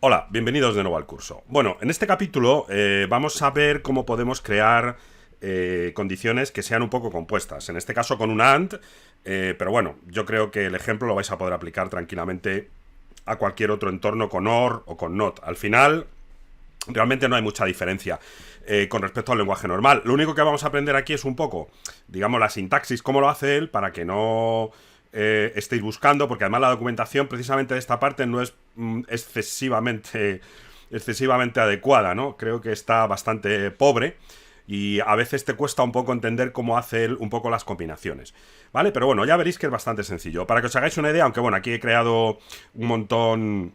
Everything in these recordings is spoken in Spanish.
Hola, bienvenidos de nuevo al curso. Bueno, en este capítulo vamos a ver cómo podemos crear condiciones que sean un poco compuestas. En este caso con un AND, pero bueno, yo creo que el ejemplo lo vais a poder aplicar tranquilamente a cualquier otro entorno con OR o con NOT. Al final, realmente no hay mucha diferencia con respecto al lenguaje normal. Lo único que vamos a aprender aquí es un poco, digamos, la sintaxis, cómo lo hace él, para que no estéis buscando, porque además la documentación precisamente de esta parte no es excesivamente adecuada, ¿no? Creo que está bastante pobre y a veces te cuesta un poco entender cómo hace él un poco las combinaciones, ¿vale? Pero bueno, ya veréis que es bastante sencillo. Para que os hagáis una idea, aunque bueno, aquí he creado un montón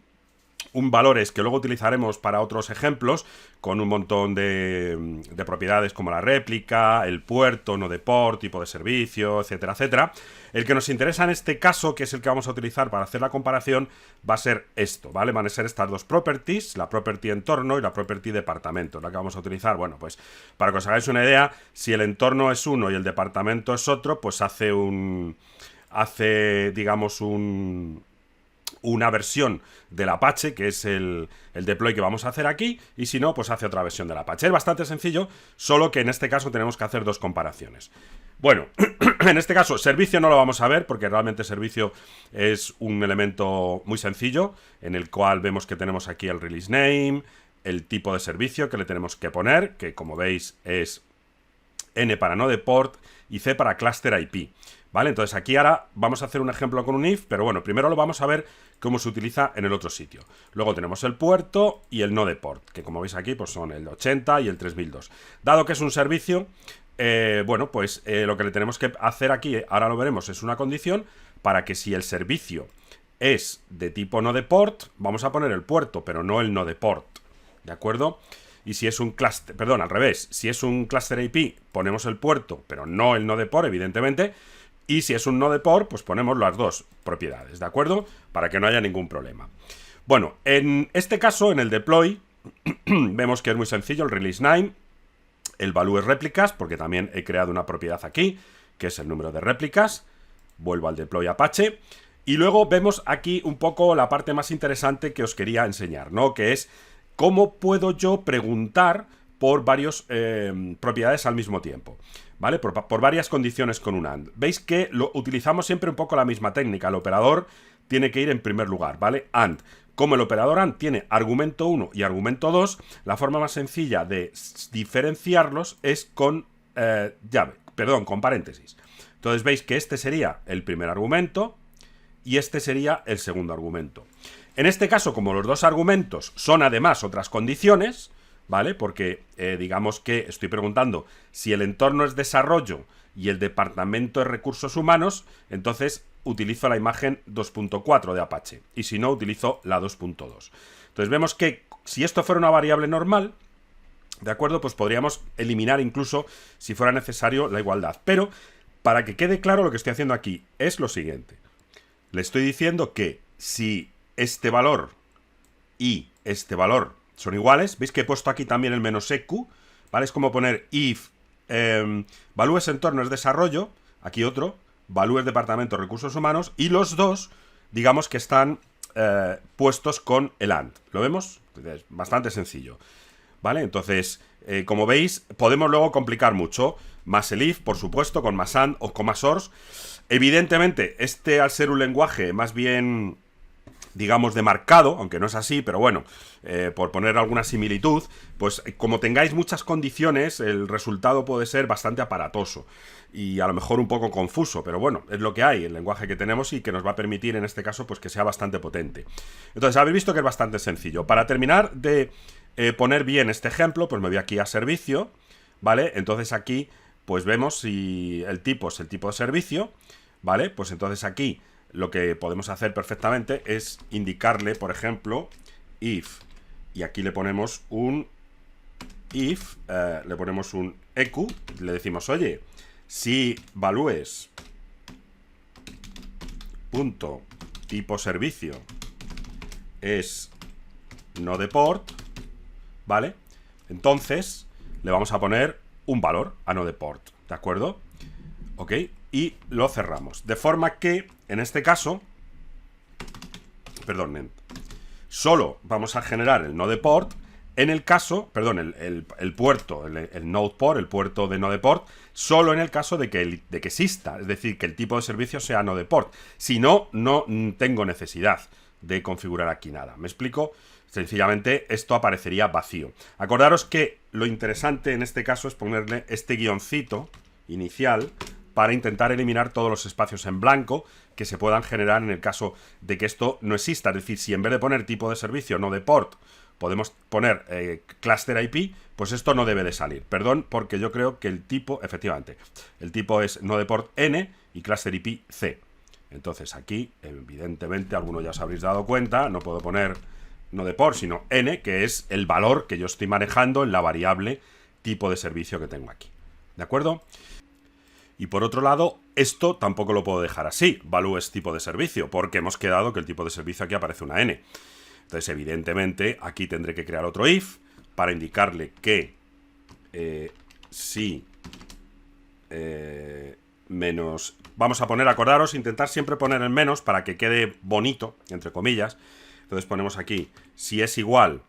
valores que luego utilizaremos para otros ejemplos, con un montón de propiedades como la réplica, el puerto, no de port, tipo de servicio, etcétera, etcétera. El que nos interesa en este caso, que es el que vamos a utilizar para hacer la comparación, va a ser esto, ¿vale? Van a ser estas dos properties, la property entorno y la property departamento, la que vamos a utilizar. Bueno, pues para que os hagáis una idea, si el entorno es uno y el departamento es otro, pues digamos, una versión del Apache, que es el deploy que vamos a hacer aquí, y si no, pues hace otra versión del Apache. Es bastante sencillo, solo que en este caso tenemos que hacer dos comparaciones. Bueno, en este caso, servicio no lo vamos a ver, porque realmente servicio es un elemento muy sencillo, en el cual vemos que tenemos aquí el release name, el tipo de servicio que le tenemos que poner, que como veis es N para no de port y C para cluster IP. ¿Vale? Entonces aquí ahora vamos a hacer un ejemplo con un if, pero bueno, primero lo vamos a ver cómo se utiliza en el otro sitio. Luego tenemos el puerto y el no de port, que como veis aquí pues son el 80 y el 3002. Dado que es un servicio, bueno, pues lo que le tenemos que hacer aquí, ahora lo veremos, es una condición para que si el servicio es de tipo no de port, vamos a poner el puerto, pero no el no de port, ¿de acuerdo? Y si es un cluster, perdón, al revés, si es un cluster IP, ponemos el puerto, pero no el no de port, evidentemente. Y si es un no de port, pues ponemos las dos propiedades, ¿de acuerdo? Para que no haya ningún problema. Bueno, en este caso, en el deploy, vemos que es muy sencillo, el release name, el value es réplicas, porque también he creado una propiedad aquí, que es el número de réplicas. Vuelvo al deploy Apache. Y luego vemos aquí un poco la parte más interesante que os quería enseñar, ¿no? Que es cómo puedo yo preguntar por varias propiedades al mismo tiempo, ¿vale? Por varias condiciones con un AND. Veis que utilizamos siempre un poco la misma técnica. El operador tiene que ir en primer lugar, ¿vale? AND. Como el operador AND tiene argumento 1 y argumento 2, la forma más sencilla de diferenciarlos es con con paréntesis. Entonces veis que este sería el primer argumento y este sería el segundo argumento. En este caso, como los dos argumentos son además otras condiciones, ¿vale? Porque digamos que estoy preguntando si el entorno es desarrollo y el departamento es recursos humanos, entonces utilizo la imagen 2.4 de Apache. Y si no, utilizo la 2.2. Entonces vemos que si esto fuera una variable normal, ¿de acuerdo? Pues podríamos eliminar incluso, si fuera necesario, la igualdad. Pero, para que quede claro, lo que estoy haciendo aquí es lo siguiente. Le estoy diciendo que si este valor y este valor son iguales, veis que he puesto aquí también el menos EQ, ¿vale? Es como poner if value es entorno es desarrollo, aquí otro, value es departamento recursos humanos, y los dos, digamos que están puestos con el AND. ¿Lo vemos? Es bastante sencillo, ¿vale? Entonces, como veis, podemos luego complicar mucho. Más el if, por supuesto, con más AND o con más ORs. Evidentemente, al ser un lenguaje más bien, digamos, demarcado, aunque no es así, pero bueno, por poner alguna similitud, pues como tengáis muchas condiciones, el resultado puede ser bastante aparatoso y a lo mejor un poco confuso, pero bueno, es lo que hay, el lenguaje que tenemos y que nos va a permitir en este caso pues que sea bastante potente. Entonces, habéis visto que es bastante sencillo. Para terminar de poner bien este ejemplo, pues me voy aquí a servicio, ¿vale? Entonces aquí pues vemos si el tipo es el tipo de servicio, ¿vale? Pues entonces aquí lo que podemos hacer perfectamente es indicarle, por ejemplo, if, y aquí le ponemos un if, le ponemos un eq, le decimos, oye, si values punto tipo servicio es no de port, ¿vale? Entonces le vamos a poner un valor a no de port, ¿de acuerdo? ¿Ok? Y lo cerramos. De forma que, en este caso, perdón, solo vamos a generar el node port en el caso, perdón, el puerto, el node port, el puerto de node port, solo en el caso de que exista, es decir, que el tipo de servicio sea node port. Si no, no tengo necesidad de configurar aquí nada. ¿Me explico? Sencillamente esto aparecería vacío. Acordaros que lo interesante en este caso es ponerle este guioncito inicial para intentar eliminar todos los espacios en blanco que se puedan generar en el caso de que esto no exista. Es decir, si en vez de poner tipo de servicio node port podemos poner cluster IP, pues esto no debe de salir. Perdón, porque yo creo que el tipo, efectivamente, el tipo es node port N y cluster IP C. Entonces aquí, evidentemente, algunos ya os habréis dado cuenta, no puedo poner node port, sino N, que es el valor que yo estoy manejando en la variable tipo de servicio que tengo aquí. ¿De acuerdo? Y por otro lado, esto tampoco lo puedo dejar así, values tipo de servicio, porque hemos quedado que el tipo de servicio aquí aparece una N. Entonces, evidentemente, aquí tendré que crear otro if para indicarle que si menos... Vamos a poner, acordaros, intentar siempre poner el menos para que quede bonito, entre comillas. Entonces ponemos aquí, si es igual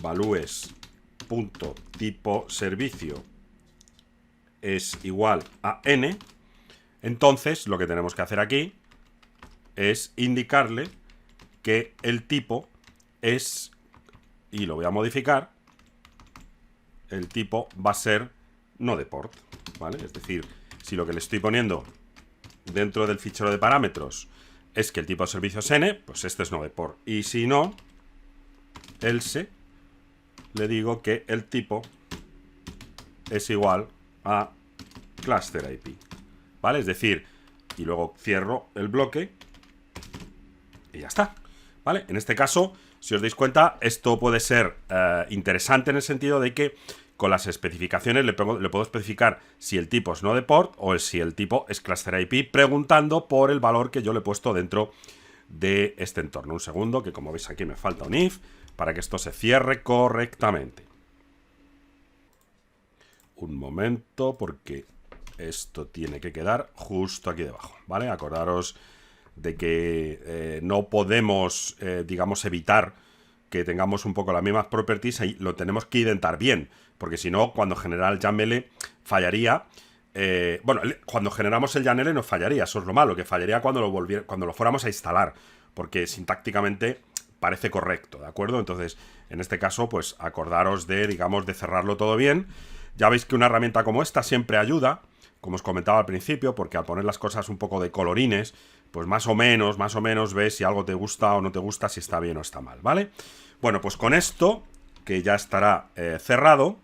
values.tipo servicio es igual a n, entonces lo que tenemos que hacer aquí es indicarle que el tipo es, y lo voy a modificar, el tipo va a ser node port, ¿vale? Es decir, si lo que le estoy poniendo dentro del fichero de parámetros es que el tipo de servicio es n, pues este es node port. Y si no, else, le digo que el tipo es igual a cluster IP, ¿vale? Es decir, y luego cierro el bloque y ya está, ¿vale? En este caso, si os dais cuenta, esto puede ser interesante en el sentido de que con las especificaciones le puedo especificar si el tipo es node port o si el tipo es cluster IP, preguntando por el valor que yo le he puesto dentro de este entorno. Un segundo, que como veis aquí me falta un if para que esto se cierre correctamente. Un momento, porque esto tiene que quedar justo aquí debajo, ¿vale? Acordaros de que no podemos, digamos, evitar que tengamos un poco las mismas properties y lo tenemos que identar bien, porque si no, cuando genera el YAML fallaría. Bueno, cuando generamos el YAML nos fallaría, eso es lo malo, que fallaría cuando lo fuéramos a instalar, porque sintácticamente parece correcto, ¿de acuerdo? Entonces, en este caso, pues acordaros de, digamos, de cerrarlo todo bien. Ya veis que una herramienta como esta siempre ayuda, como os comentaba al principio, porque al poner las cosas un poco de colorines, pues más o menos ves si algo te gusta o no te gusta, si está bien o está mal, ¿vale? Bueno, pues con esto, que ya estará cerrado,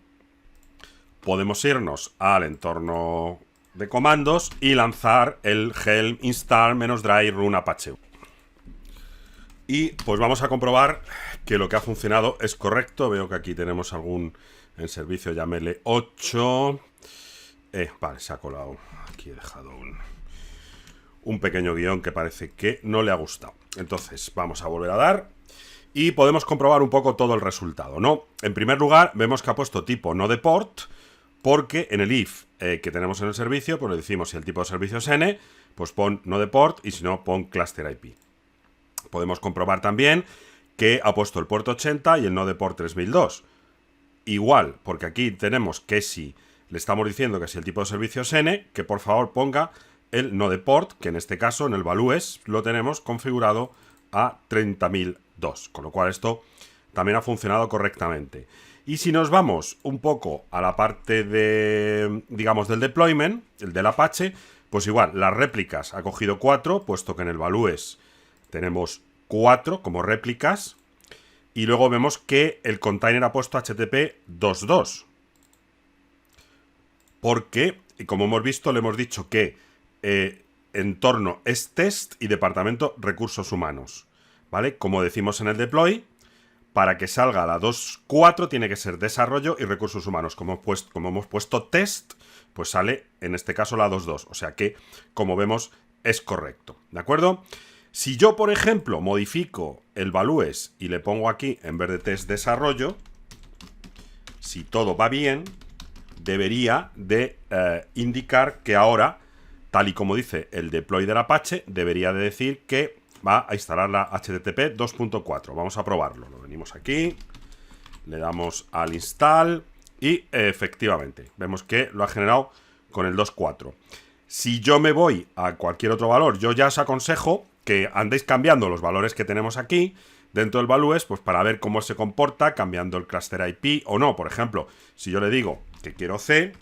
podemos irnos al entorno de comandos y lanzar el helm install -dry run apache. Y pues vamos a comprobar que lo que ha funcionado es correcto. Veo que aquí tenemos algún en servicio YAML 8. Vale, se ha colado. Aquí he dejado un pequeño guión que parece que no le ha gustado. Entonces vamos a volver a dar y podemos comprobar un poco todo el resultado, ¿no? En primer lugar, vemos que ha puesto tipo node port, porque en el if que tenemos en el servicio, pues le decimos si el tipo de servicio es n, pues pon node port y si no, pon cluster IP. Podemos comprobar también que ha puesto el puerto 80 y el node port 3002. Igual, porque aquí tenemos que si le estamos diciendo que si el tipo de servicio es n, que por favor ponga el node port, que en este caso en el values lo tenemos configurado a 30.002, con lo cual esto también ha funcionado correctamente. Y si nos vamos un poco a la parte de, digamos, del deployment, el del Apache, pues igual, las réplicas ha cogido 4, puesto que en el values tenemos 4 como réplicas, y luego vemos que el container ha puesto HTTP 2.2. Porque, como hemos visto, le hemos dicho que entorno es test y departamento recursos humanos, ¿vale? Como decimos en el deploy, para que salga la 2.4 tiene que ser desarrollo y recursos humanos. Como hemos puesto test, pues sale en este caso la 2.2. O sea que, como vemos, es correcto, ¿de acuerdo? Si yo, por ejemplo, modifico el values y le pongo aquí, en vez de test desarrollo, si todo va bien, debería de indicar que ahora, tal y como dice el deploy del Apache, debería de decir que va a instalar la HTTP 2.4. Vamos a probarlo. Lo venimos aquí, le damos al install y efectivamente vemos que lo ha generado con el 2.4. Si yo me voy a cualquier otro valor, yo ya os aconsejo que andéis cambiando los valores que tenemos aquí dentro del Values, pues para ver cómo se comporta cambiando el cluster IP o no. Por ejemplo, si yo le digo que quiero C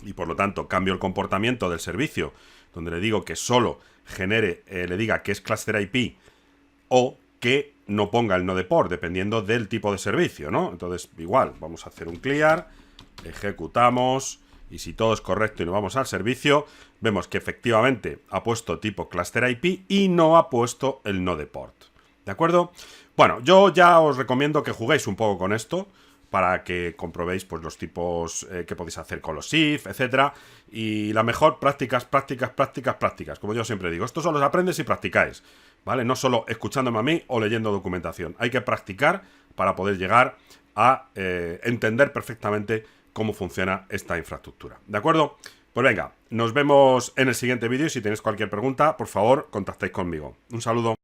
y por lo tanto cambio el comportamiento del servicio, donde le digo que solo genere, le diga que es cluster IP o que no ponga el no de port, dependiendo del tipo de servicio, ¿no? Entonces, igual, vamos a hacer un clear, ejecutamos, y si todo es correcto y nos vamos al servicio, vemos que efectivamente ha puesto tipo cluster IP y no ha puesto el no de port. ¿De acuerdo? Bueno, yo ya os recomiendo que juguéis un poco con esto para que comprobéis pues los tipos que podéis hacer con los if, etcétera. Y la mejor, prácticas. Como yo siempre digo, esto solo se aprende si practicáis, ¿vale? No solo escuchándome a mí o leyendo documentación. Hay que practicar para poder llegar a entender perfectamente cómo funciona esta infraestructura. ¿De acuerdo? Pues venga, nos vemos en el siguiente vídeo y si tenéis cualquier pregunta, por favor, contactéis conmigo. Un saludo.